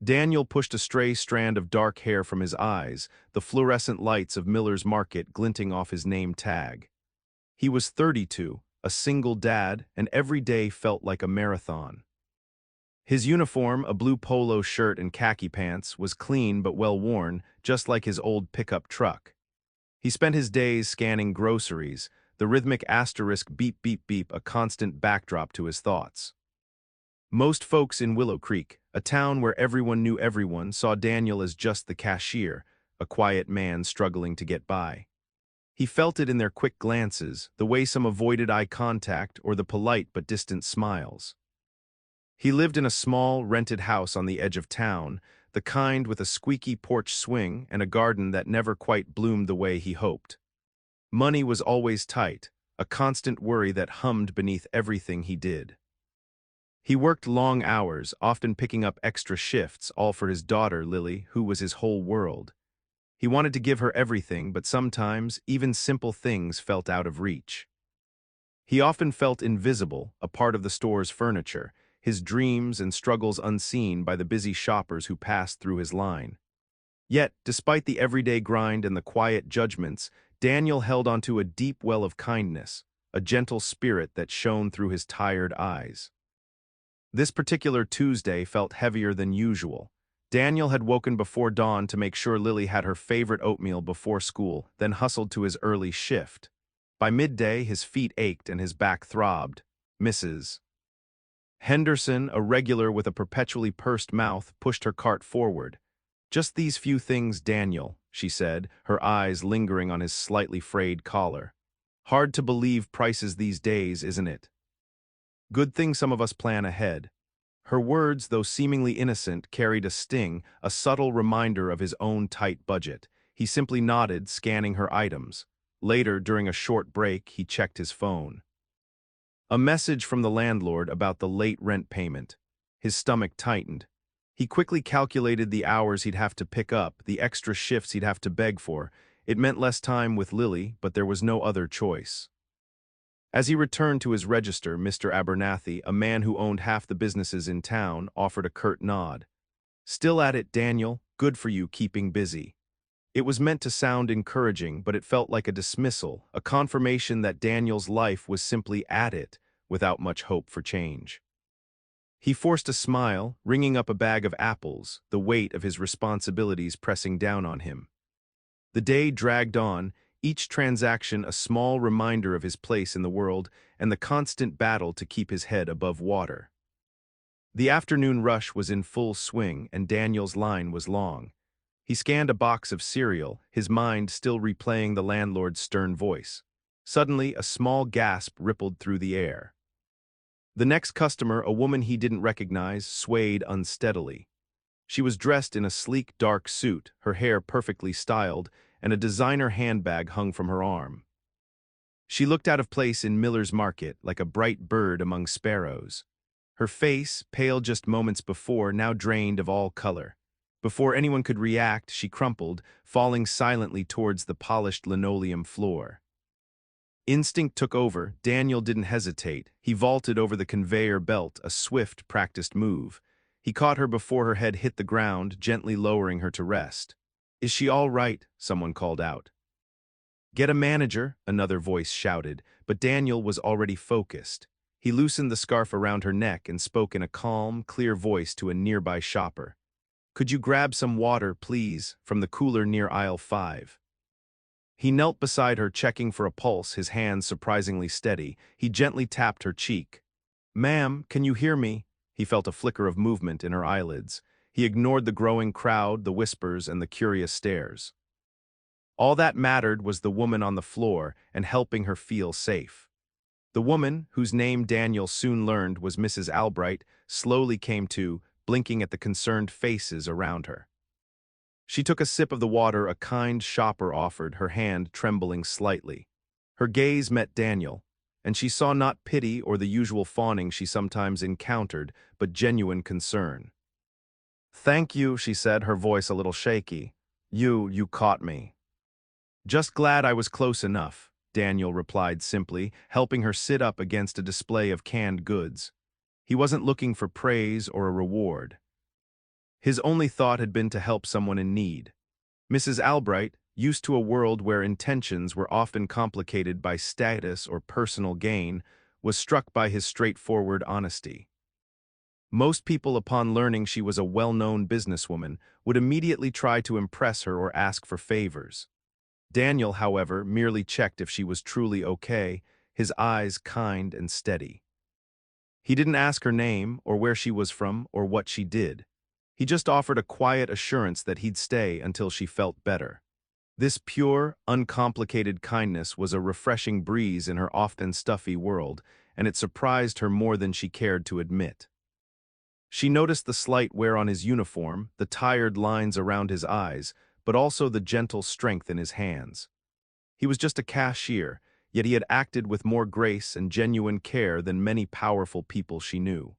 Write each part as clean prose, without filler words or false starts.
Daniel pushed a stray strand of dark hair from his eyes, the fluorescent lights of Miller's Market glinting off his name tag. He was 32, a single dad, and every day felt like a marathon. His uniform, a blue polo shirt and khaki pants, was clean but well worn, just like his old pickup truck. He spent his days scanning groceries, the rhythmic asterisk beep beep beep a constant backdrop to his thoughts. Most folks in Willow Creek, a town where everyone knew everyone, saw Daniel as just the cashier, a quiet man struggling to get by. He felt it in their quick glances, the way some avoided eye contact or the polite but distant smiles. He lived in a small, rented house on the edge of town, the kind with a squeaky porch swing and a garden that never quite bloomed the way he hoped. Money was always tight, a constant worry that hummed beneath everything he did. He worked long hours, often picking up extra shifts, all for his daughter, Lily, who was his whole world. He wanted to give her everything, but sometimes even simple things felt out of reach. He often felt invisible, a part of the store's furniture, his dreams and struggles unseen by the busy shoppers who passed through his line. Yet, despite the everyday grind and the quiet judgments, Daniel held onto a deep well of kindness, a gentle spirit that shone through his tired eyes. This particular Tuesday felt heavier than usual. Daniel had woken before dawn to make sure Lily had her favorite oatmeal before school, then hustled to his early shift. By midday, his feet ached and his back throbbed. Mrs. Henderson, a regular with a perpetually pursed mouth, pushed her cart forward. "Just these few things, Daniel," she said, her eyes lingering on his slightly frayed collar. "Hard to believe prices these days, isn't it? Good thing some of us plan ahead." Her words, though seemingly innocent, carried a sting, a subtle reminder of his own tight budget. He simply nodded, scanning her items. Later, during a short break, he checked his phone. A message from the landlord about the late rent payment. His stomach tightened. He quickly calculated the hours he'd have to pick up, the extra shifts he'd have to beg for. It meant less time with Lily, but there was no other choice. As he returned to his register, Mr. Abernathy, a man who owned half the businesses in town, offered a curt nod. "Still at it, Daniel. Good for you, keeping busy." It was meant to sound encouraging, but it felt like a dismissal, a confirmation that Daniel's life was simply at it, without much hope for change. He forced a smile, ringing up a bag of apples, the weight of his responsibilities pressing down on him. The day dragged on, each transaction a small reminder of his place in the world and the constant battle to keep his head above water. The afternoon rush was in full swing, and Daniel's line was long. He scanned a box of cereal, his mind still replaying the landlord's stern voice. Suddenly, a small gasp rippled through the air. The next customer, a woman he didn't recognize, swayed unsteadily. She was dressed in a sleek dark suit, her hair perfectly styled, and a designer handbag hung from her arm. She looked out of place in Miller's Market, like a bright bird among sparrows. Her face, pale just moments before, now drained of all color. Before anyone could react, she crumpled, falling silently towards the polished linoleum floor. Instinct took over. Daniel didn't hesitate. He vaulted over the conveyor belt, a swift, practiced move. He caught her before her head hit the ground, gently lowering her to rest. "Is she all right?" someone called out. "Get a manager," another voice shouted, but Daniel was already focused. He loosened the scarf around her neck and spoke in a calm, clear voice to a nearby shopper. "Could you grab some water, please, from the cooler near aisle 5? He knelt beside her, checking for a pulse, his hands surprisingly steady. He gently tapped her cheek. "Ma'am, can you hear me?" He felt a flicker of movement in her eyelids. He ignored the growing crowd, the whispers, and the curious stares. All that mattered was the woman on the floor and helping her feel safe. The woman, whose name Daniel soon learned was Mrs. Albright, slowly came to, blinking at the concerned faces around her. She took a sip of the water a kind shopper offered, her hand trembling slightly. Her gaze met Daniel, and she saw not pity or the usual fawning she sometimes encountered, but genuine concern. "Thank you," she said, her voice a little shaky. You caught me." "Just glad I was close enough," Daniel replied simply, helping her sit up against a display of canned goods. He wasn't looking for praise or a reward. His only thought had been to help someone in need. Mrs. Albright, used to a world where intentions were often complicated by status or personal gain, was struck by his straightforward honesty. Most people, upon learning she was a well-known businesswoman, would immediately try to impress her or ask for favors. Daniel, however, merely checked if she was truly okay, his eyes kind and steady. He didn't ask her name, or where she was from, or what she did. He just offered a quiet assurance that he'd stay until she felt better. This pure, uncomplicated kindness was a refreshing breeze in her often stuffy world, and it surprised her more than she cared to admit. She noticed the slight wear on his uniform, the tired lines around his eyes, but also the gentle strength in his hands. He was just a cashier, yet he had acted with more grace and genuine care than many powerful people she knew.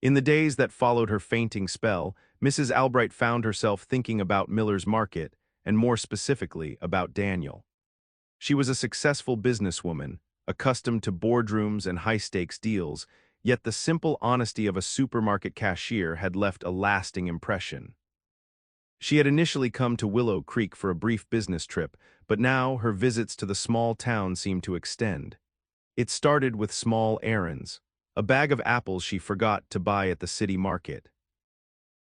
In the days that followed her fainting spell, Mrs. Albright found herself thinking about Miller's Market, and more specifically about Daniel. She was a successful businesswoman, accustomed to boardrooms and high-stakes deals, yet the simple honesty of a supermarket cashier had left a lasting impression. She had initially come to Willow Creek for a brief business trip, but now her visits to the small town seemed to extend. It started with small errands, a bag of apples she forgot to buy at the city market,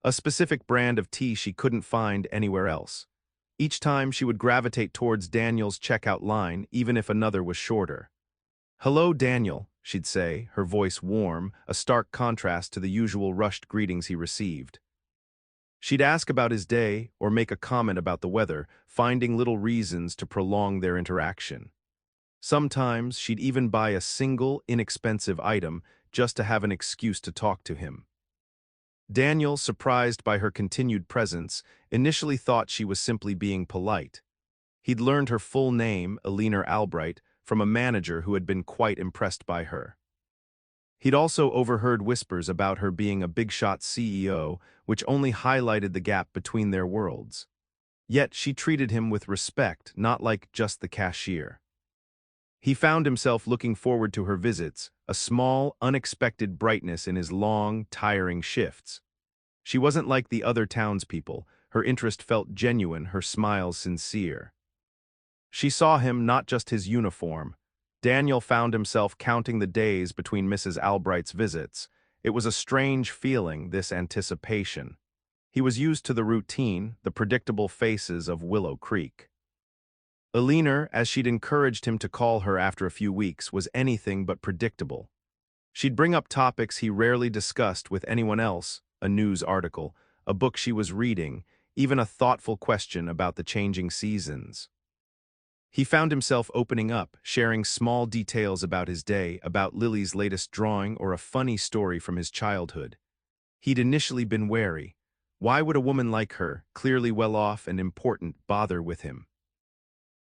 a specific brand of tea she couldn't find anywhere else. Each time she would gravitate towards Daniel's checkout line, even if another was shorter. "Hello, Daniel," she'd say, her voice warm, a stark contrast to the usual rushed greetings he received. She'd ask about his day or make a comment about the weather, finding little reasons to prolong their interaction. Sometimes she'd even buy a single, inexpensive item just to have an excuse to talk to him. Daniel, surprised by her continued presence, initially thought she was simply being polite. He'd learned her full name, Eleanor Albright, from a manager who had been quite impressed by her. He'd also overheard whispers about her being a big-shot CEO, which only highlighted the gap between their worlds. Yet she treated him with respect, not like just the cashier. He found himself looking forward to her visits, a small, unexpected brightness in his long, tiring shifts. She wasn't like the other townspeople. Her interest felt genuine, her smiles sincere. She saw him, not just his uniform. Daniel found himself counting the days between Mrs. Albright's visits. It was a strange feeling, this anticipation. He was used to the routine, the predictable faces of Willow Creek. Eleanor, as she'd encouraged him to call her after a few weeks, was anything but predictable. She'd bring up topics he rarely discussed with anyone else, a news article, a book she was reading, even a thoughtful question about the changing seasons. He found himself opening up, sharing small details about his day, about Lily's latest drawing, or a funny story from his childhood. He'd initially been wary. Why would a woman like her, clearly well off and important, bother with him?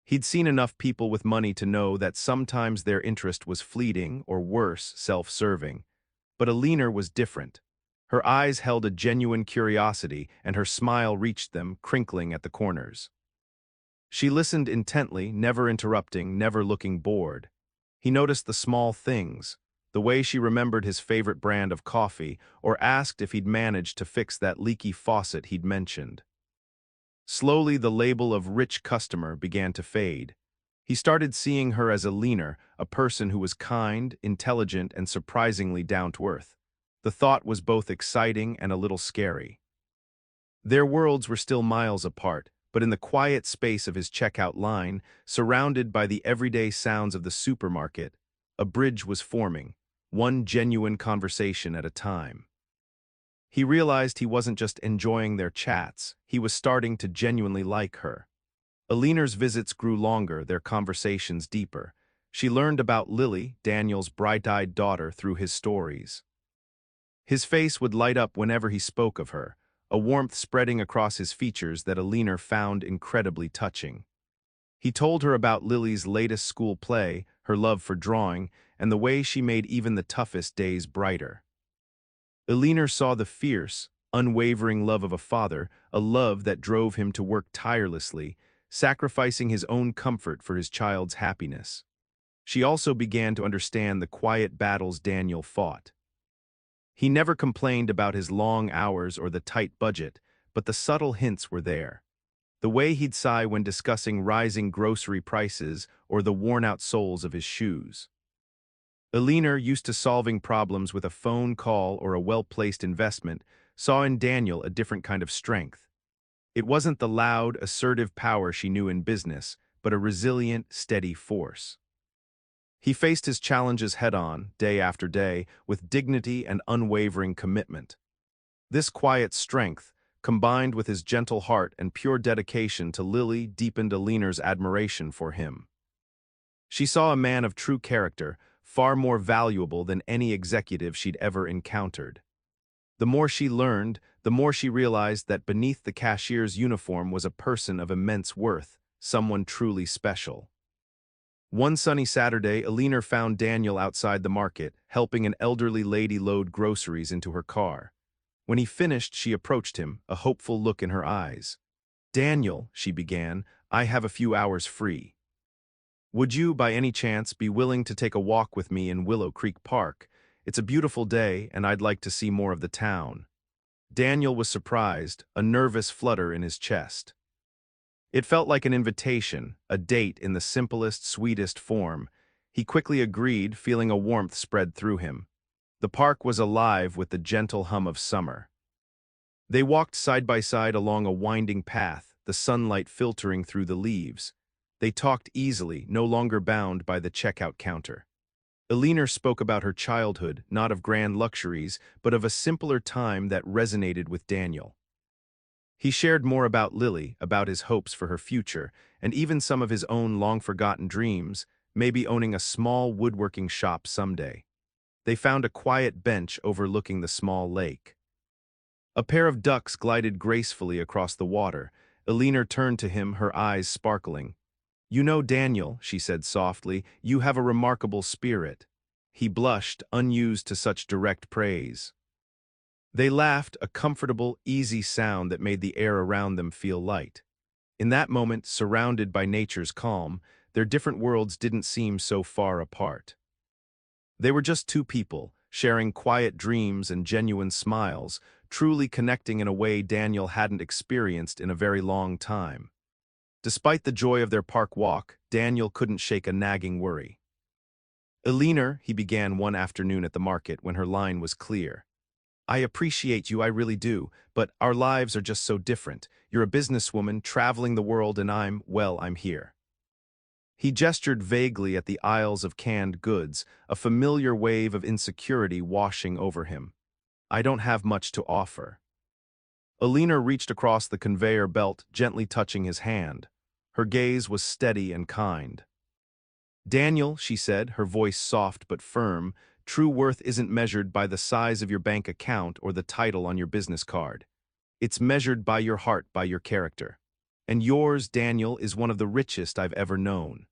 He'd seen enough people with money to know that sometimes their interest was fleeting or worse, self-serving. But Eleanor was different. Her eyes held a genuine curiosity, and her smile reached them, crinkling at the corners. She listened intently, never interrupting, never looking bored. He noticed the small things, the way she remembered his favorite brand of coffee, or asked if he'd managed to fix that leaky faucet he'd mentioned. Slowly, the label of rich customer began to fade. He started seeing her as Eleanor, a person who was kind, intelligent, and surprisingly down-to-earth. The thought was both exciting and a little scary. Their worlds were still miles apart, but in the quiet space of his checkout line, surrounded by the everyday sounds of the supermarket, a bridge was forming, one genuine conversation at a time. He realized he wasn't just enjoying their chats, he was starting to genuinely like her. Eleanor's visits grew longer, their conversations deeper. She learned about Lily, Daniel's bright-eyed daughter, through his stories. His face would light up whenever he spoke of her, a warmth spreading across his features that Eleanor found incredibly touching. He told her about Lily's latest school play, her love for drawing, and the way she made even the toughest days brighter. Eleanor saw the fierce, unwavering love of a father, a love that drove him to work tirelessly, sacrificing his own comfort for his child's happiness. She also began to understand the quiet battles Daniel fought. He never complained about his long hours or the tight budget, but the subtle hints were there. The way he'd sigh when discussing rising grocery prices or the worn-out soles of his shoes. Eleanor, used to solving problems with a phone call or a well-placed investment, saw in Daniel a different kind of strength. It wasn't the loud, assertive power she knew in business, but a resilient, steady force. He faced his challenges head-on, day after day, with dignity and unwavering commitment. This quiet strength, combined with his gentle heart and pure dedication to Lily, deepened Eleanor's admiration for him. She saw a man of true character, far more valuable than any executive she'd ever encountered. The more she learned, the more she realized that beneath the cashier's uniform was a person of immense worth, someone truly special. One sunny Saturday, Eleanor found Daniel outside the market, helping an elderly lady load groceries into her car. When he finished, she approached him, a hopeful look in her eyes. "Daniel," she began, "I have a few hours free. Would you, by any chance, be willing to take a walk with me in Willow Creek Park? It's a beautiful day, and I'd like to see more of the town." Daniel was surprised, a nervous flutter in his chest. It felt like an invitation, a date in the simplest, sweetest form. He quickly agreed, feeling a warmth spread through him. The park was alive with the gentle hum of summer. They walked side by side along a winding path, the sunlight filtering through the leaves. They talked easily, no longer bound by the checkout counter. Eleanor spoke about her childhood, not of grand luxuries, but of a simpler time that resonated with Daniel. He shared more about Lily, about his hopes for her future, and even some of his own long-forgotten dreams, maybe owning a small woodworking shop someday. They found a quiet bench overlooking the small lake. A pair of ducks glided gracefully across the water. Eleanor turned to him, her eyes sparkling. "You know, Daniel," she said softly, "you have a remarkable spirit." He blushed, unused to such direct praise. They laughed, a comfortable, easy sound that made the air around them feel light. In that moment, surrounded by nature's calm, their different worlds didn't seem so far apart. They were just two people, sharing quiet dreams and genuine smiles, truly connecting in a way Daniel hadn't experienced in a very long time. Despite the joy of their park walk, Daniel couldn't shake a nagging worry. "Eleanor," he began one afternoon at the market when her line was clear. "I appreciate you, I really do, but our lives are just so different. You're a businesswoman, traveling the world, and I'm here." He gestured vaguely at the aisles of canned goods, a familiar wave of insecurity washing over him. "I don't have much to offer." Eleanor reached across the conveyor belt, gently touching his hand. Her gaze was steady and kind. "Daniel," she said, her voice soft but firm, "true worth isn't measured by the size of your bank account or the title on your business card. It's measured by your heart, by your character. And yours, Daniel, is one of the richest I've ever known."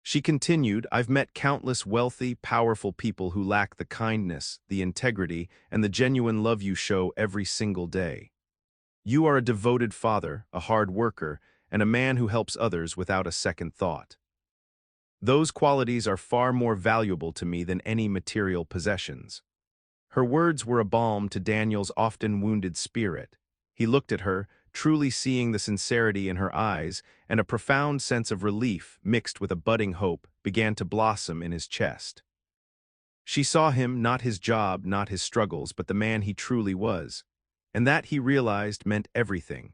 She continued, "I've met countless wealthy, powerful people who lack the kindness, the integrity, and the genuine love you show every single day. You are a devoted father, a hard worker, and a man who helps others without a second thought. Those qualities are far more valuable to me than any material possessions." Her words were a balm to Daniel's often wounded spirit. He looked at her, truly seeing the sincerity in her eyes, and a profound sense of relief, mixed with a budding hope, began to blossom in his chest. She saw him, not his job, not his struggles, but the man he truly was. And that, he realized, meant everything.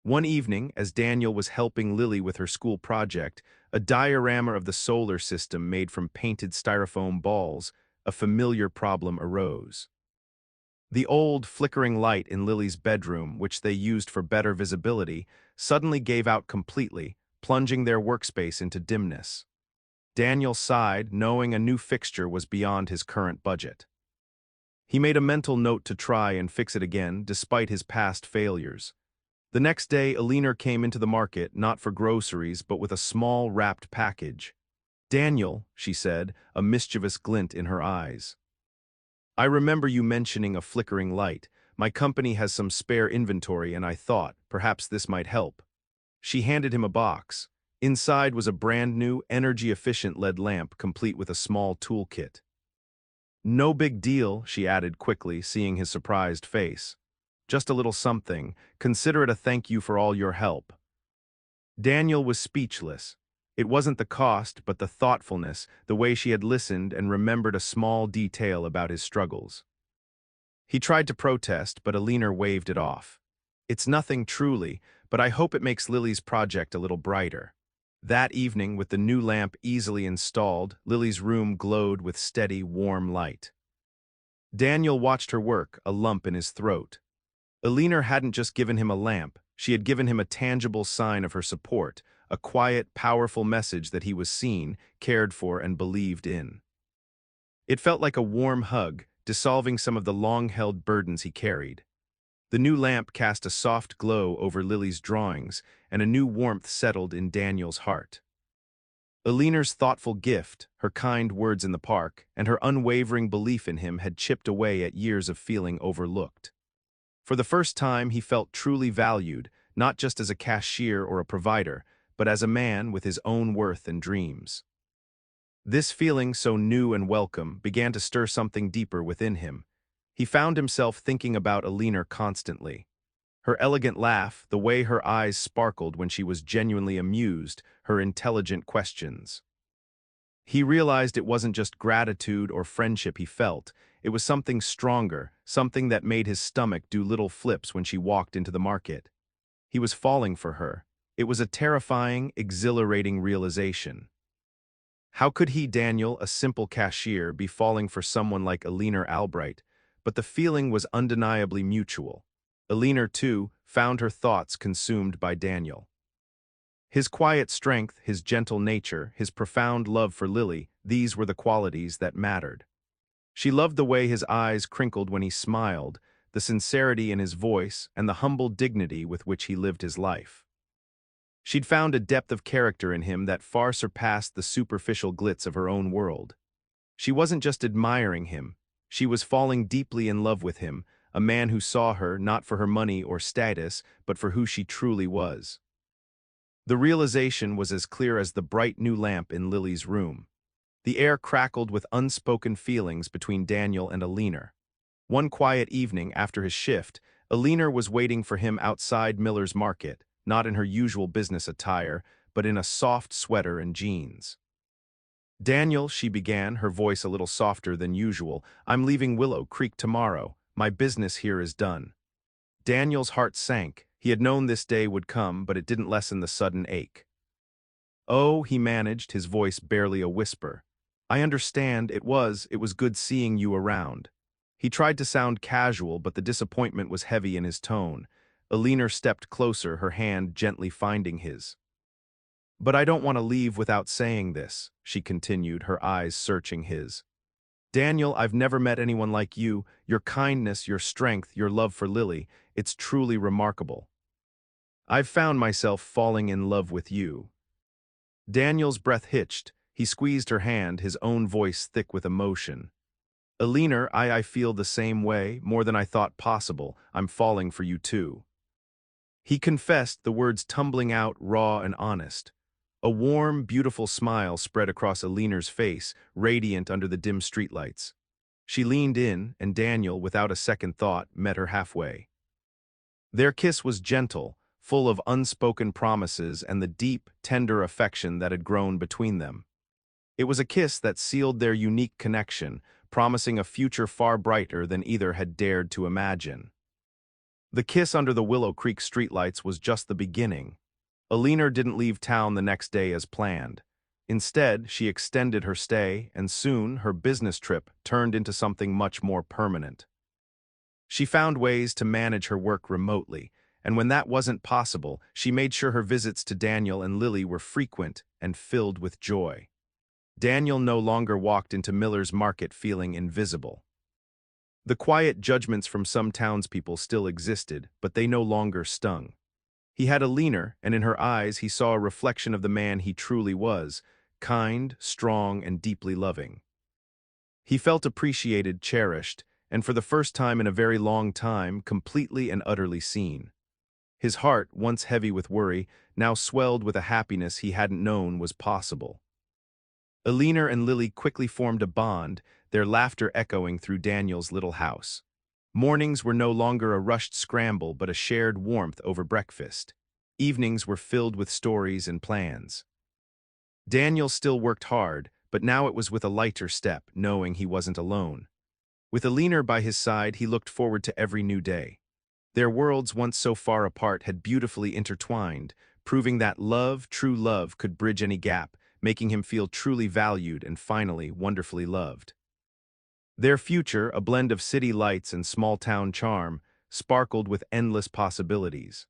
One evening, as Daniel was helping Lily with her school project, a diorama of the solar system made from painted styrofoam balls, a familiar problem arose. The old, flickering light in Lily's bedroom, which they used for better visibility, suddenly gave out completely, plunging their workspace into dimness. Daniel sighed, knowing a new fixture was beyond his current budget. He made a mental note to try and fix it again, despite his past failures. The next day, Eleanor came into the market, not for groceries, but with a small, wrapped package. "Daniel," she said, a mischievous glint in her eyes. "I remember you mentioning a flickering light. My company has some spare inventory, and I thought, perhaps this might help." She handed him a box. Inside was a brand-new, energy-efficient LED lamp, complete with a small toolkit. No big deal, she added quickly, seeing his surprised face. Just a little something. Consider it a thank you for all your help. Daniel was speechless. It wasn't the cost, but the thoughtfulness, the way she had listened and remembered a small detail about his struggles. He tried to protest, but Alina waved it off. It's nothing truly, but I hope it makes Lily's project a little brighter. That evening, with the new lamp easily installed, Lily's room glowed with steady, warm light. Daniel watched her work, a lump in his throat. Alina hadn't just given him a lamp, she had given him a tangible sign of her support, a quiet, powerful message that he was seen, cared for, and believed in. It felt like a warm hug, dissolving some of the long-held burdens he carried. The new lamp cast a soft glow over Lily's drawings, and a new warmth settled in Daniel's heart. Alina's thoughtful gift, her kind words in the park, and her unwavering belief in him had chipped away at years of feeling overlooked. For the first time, he felt truly valued, not just as a cashier or a provider, but as a man with his own worth and dreams. This feeling, so new and welcome, began to stir something deeper within him. He found himself thinking about Alina constantly. Her elegant laugh, the way her eyes sparkled when she was genuinely amused, her intelligent questions. He realized it wasn't just gratitude or friendship he felt, it was something stronger, something that made his stomach do little flips when she walked into the market. He was falling for her. It was a terrifying, exhilarating realization. How could he, Daniel, a simple cashier, be falling for someone like Alina Albright? But the feeling was undeniably mutual. Alina, too, found her thoughts consumed by Daniel. His quiet strength, his gentle nature, his profound love for Lily, these were the qualities that mattered. She loved the way his eyes crinkled when he smiled, the sincerity in his voice, and the humble dignity with which he lived his life. She'd found a depth of character in him that far surpassed the superficial glitz of her own world. She wasn't just admiring him, she was falling deeply in love with him, a man who saw her not for her money or status, but for who she truly was. The realization was as clear as the bright new lamp in Lily's room. The air crackled with unspoken feelings between Daniel and Alina. One quiet evening after his shift, Alina was waiting for him outside Miller's Market, not in her usual business attire, but in a soft sweater and jeans. Daniel, she began, her voice a little softer than usual, I'm leaving Willow Creek tomorrow. My business here is done. Daniel's heart sank. He had known this day would come, but it didn't lessen the sudden ache. Oh, he managed, his voice barely a whisper. I understand, it was good seeing you around. He tried to sound casual, but the disappointment was heavy in his tone. Alina stepped closer, her hand gently finding his. But I don't want to leave without saying this, she continued, her eyes searching his. Daniel, I've never met anyone like you. Your kindness, your strength, your love for Lily, it's truly remarkable. I've found myself falling in love with you. Daniel's breath hitched. He squeezed her hand, his own voice thick with emotion. Alina, I feel the same way, more than I thought possible. I'm falling for you too. He confessed, the words tumbling out raw and honest. A warm, beautiful smile spread across Alina's face, radiant under the dim streetlights. She leaned in, and Daniel, without a second thought, met her halfway. Their kiss was gentle, full of unspoken promises and the deep, tender affection that had grown between them. It was a kiss that sealed their unique connection, promising a future far brighter than either had dared to imagine. The kiss under the Willow Creek streetlights was just the beginning. Alina didn't leave town the next day as planned. Instead, she extended her stay, and soon her business trip turned into something much more permanent. She found ways to manage her work remotely, and when that wasn't possible, she made sure her visits to Daniel and Lily were frequent and filled with joy. Daniel no longer walked into Miller's Market feeling invisible. The quiet judgments from some townspeople still existed, but they no longer stung. He had Alina, and in her eyes he saw a reflection of the man he truly was, kind, strong, and deeply loving. He felt appreciated, cherished, and for the first time in a very long time, completely and utterly seen. His heart, once heavy with worry, now swelled with a happiness he hadn't known was possible. Alina and Lily quickly formed a bond, their laughter echoing through Daniel's little house. Mornings were no longer a rushed scramble but a shared warmth over breakfast. Evenings were filled with stories and plans. Daniel still worked hard, but now it was with a lighter step, knowing he wasn't alone. With Alina by his side, he looked forward to every new day. Their worlds, once so far apart, had beautifully intertwined, proving that love, true love, could bridge any gap, making him feel truly valued and finally wonderfully loved. Their future, a blend of city lights and small-town charm, sparkled with endless possibilities.